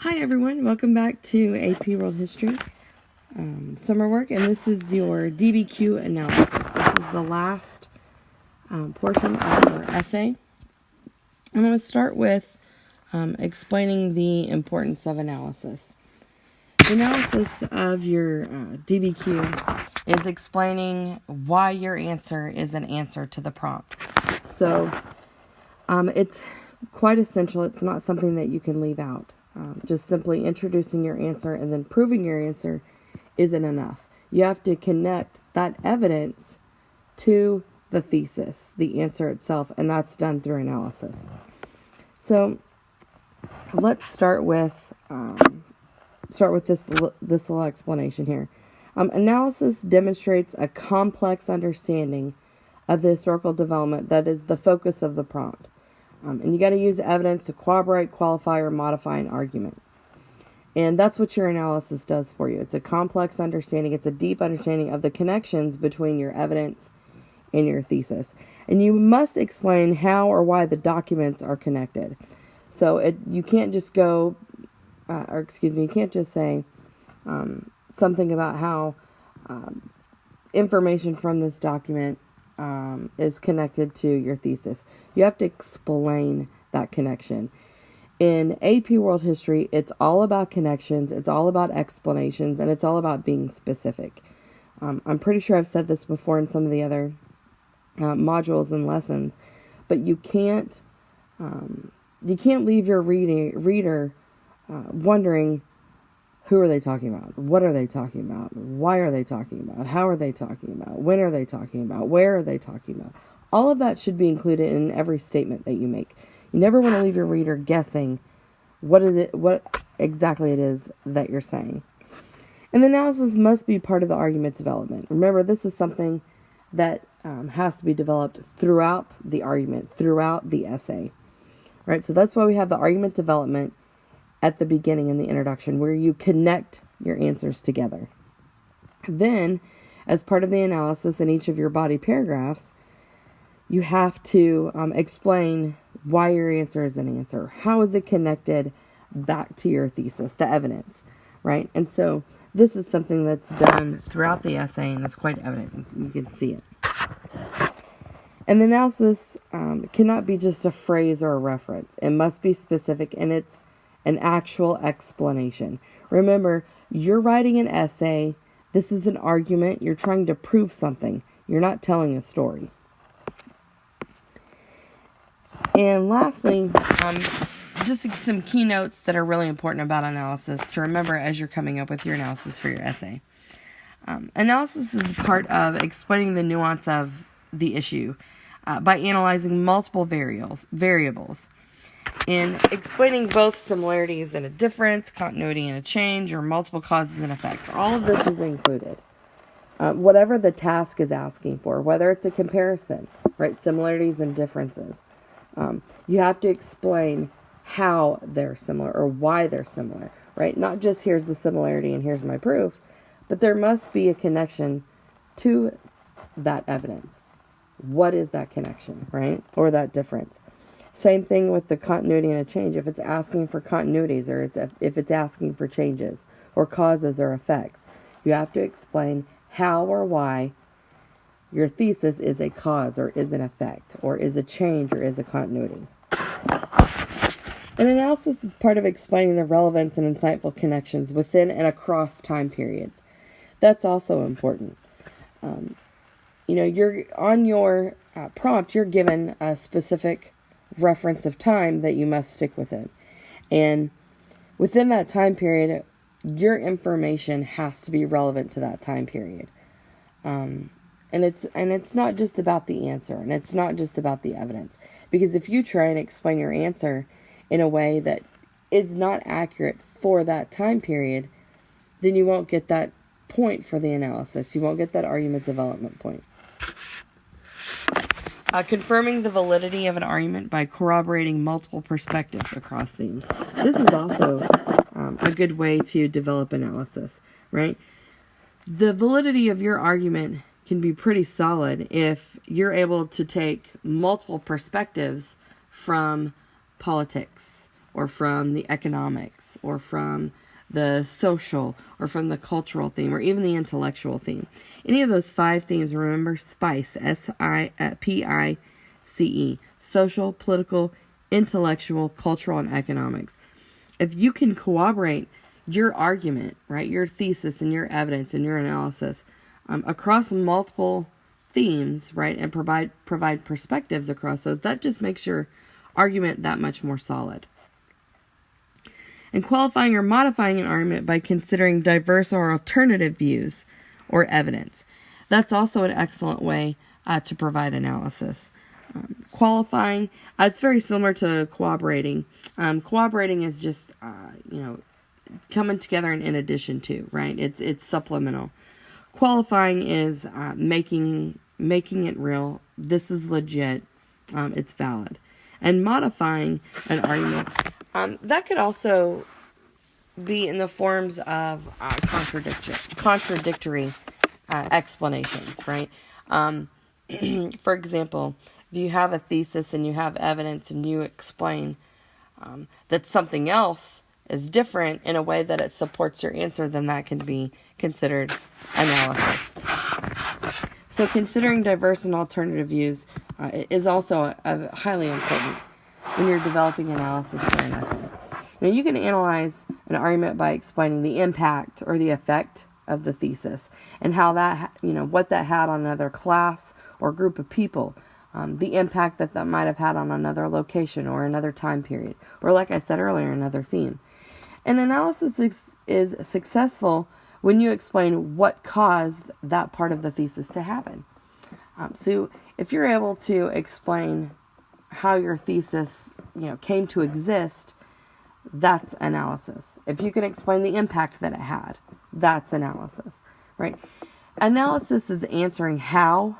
Hi everyone, welcome back to AP World History summer work, and this is your DBQ analysis. This is the last portion of your essay. I'm going to start with explaining the importance of analysis. The analysis of your DBQ is explaining why your answer is an answer to the prompt. So it's quite essential. It's not something that you can leave out. Just simply introducing your answer and then proving your answer isn't enough. You have to connect that evidence to the thesis, the answer itself, and that's done through analysis. So let's start with this little explanation here. Analysis demonstrates a complex understanding of the historical development that is the focus of the prompt. And you got to use evidence to corroborate, qualify, or modify an argument. And that's what your analysis does for you. It's a complex understanding. It's a deep understanding of the connections between your evidence and your thesis. And you must explain how or why the documents are connected. So you can't just you can't just say something about how information from this document is connected to your thesis. You have to explain that connection. In AP World History, it's all about connections, it's all about explanations, and it's all about being specific. I'm pretty sure I've said this before in some of the other modules and lessons, but you can't leave your reader wondering, who are they talking about? What are they talking about? Why are they talking about? How are they talking about? When are they talking about? Where are they talking about? All of that should be included in every statement that you make. You never want to leave your reader guessing what exactly it is that you're saying. And the analysis must be part of the argument development. Remember, this is something that has to be developed throughout the argument, throughout the essay. Right? So that's why we have the argument development at the beginning in the introduction, where you connect your answers together. Then, as part of the analysis in each of your body paragraphs, you have to explain why your answer is an answer. How is it connected back to your thesis, the evidence, right? And so this is something that's done throughout the essay, and it's quite evident. You can see it. And the analysis cannot be just a phrase or a reference. It must be specific, and it's an actual explanation. Remember, you're writing an essay. This is an argument. You're trying to prove something. You're not telling a story. And lastly, just some keynotes that are really important about analysis to remember as you're coming up with your analysis for your essay. Analysis is part of explaining the nuance of the issue by analyzing multiple variables. In explaining both similarities and a difference, continuity and a change, or multiple causes and effects. All of this is included. Whatever the task is asking for, whether it's a comparison, right, similarities and differences. You have to explain how they're similar or why they're similar, right? Not just here's the similarity and here's my proof, but there must be a connection to that evidence. What is that connection, right? Or that difference? Same thing with the continuity and a change. If it's asking for continuities, or if it's asking for changes or causes or effects, you have to explain how or why your thesis is a cause or is an effect or is a change or is a continuity. An analysis is part of explaining the relevance and insightful connections within and across time periods. That's also important. You're on your prompt, you're given a specific reference of time that you must stick within. And within that time period, your information has to be relevant to that time period. And it's not just about the answer, and it's not just about the evidence. Because if you try and explain your answer in a way that is not accurate for that time period, then you won't get that point for the analysis. You won't get that argument development point. Confirming the validity of an argument by corroborating multiple perspectives across themes. This is also a good way to develop analysis, right? The validity of your argument can be pretty solid if you're able to take multiple perspectives from politics or from the economics, or from the social, or from the cultural theme, or even the intellectual theme. Any of those 5 themes, remember SPICE, S-I-P-I-C-E, social, political, intellectual, cultural, and economics. If you can corroborate your argument, right, your thesis and your evidence and your analysis across multiple themes, right, and provide perspectives across those, that just makes your argument that much more solid. And qualifying or modifying an argument by considering diverse or alternative views or evidence. That's also an excellent way to provide analysis. Qualifying, it's very similar to corroborating. Corroborating is just, coming together and in addition to, right? It's supplemental. Qualifying is making it real. This is legit. It's valid. And modifying an argument, that could also be in the forms of contradictory explanations, right? For example, if you have a thesis and you have evidence and you explain that something else is different in a way that it supports your answer, then that can be considered analysis. So considering diverse and alternative views is also highly important when you're developing analysis for an essay. Now, you can analyze an argument by explaining the impact or the effect of the thesis and how that, what that had on another class or group of people, the impact that might have had on another location or another time period, or like I said earlier, another theme. An analysis is successful when you explain what caused that part of the thesis to happen. So if you're able to explain how your thesis, came to exist, that's analysis. If you can explain the impact that it had, that's analysis, right? Analysis is answering how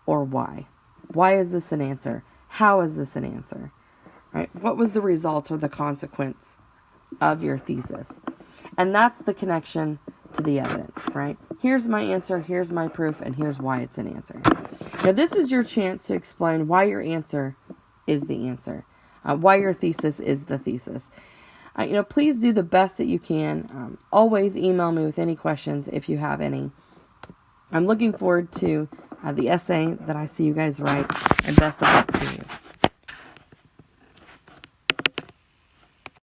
or why. Why is this an answer? How is this an answer? Right? What was the result or the consequence of your thesis? And that's the connection to the evidence, right? Here's my answer, here's my proof, and here's why it's an answer. Now, this is your chance to explain why your answer is the answer, why your thesis is the thesis. Please do the best that you can. Always email me with any questions if you have any. I'm looking forward to the essay that I see you guys write, and best of luck to you.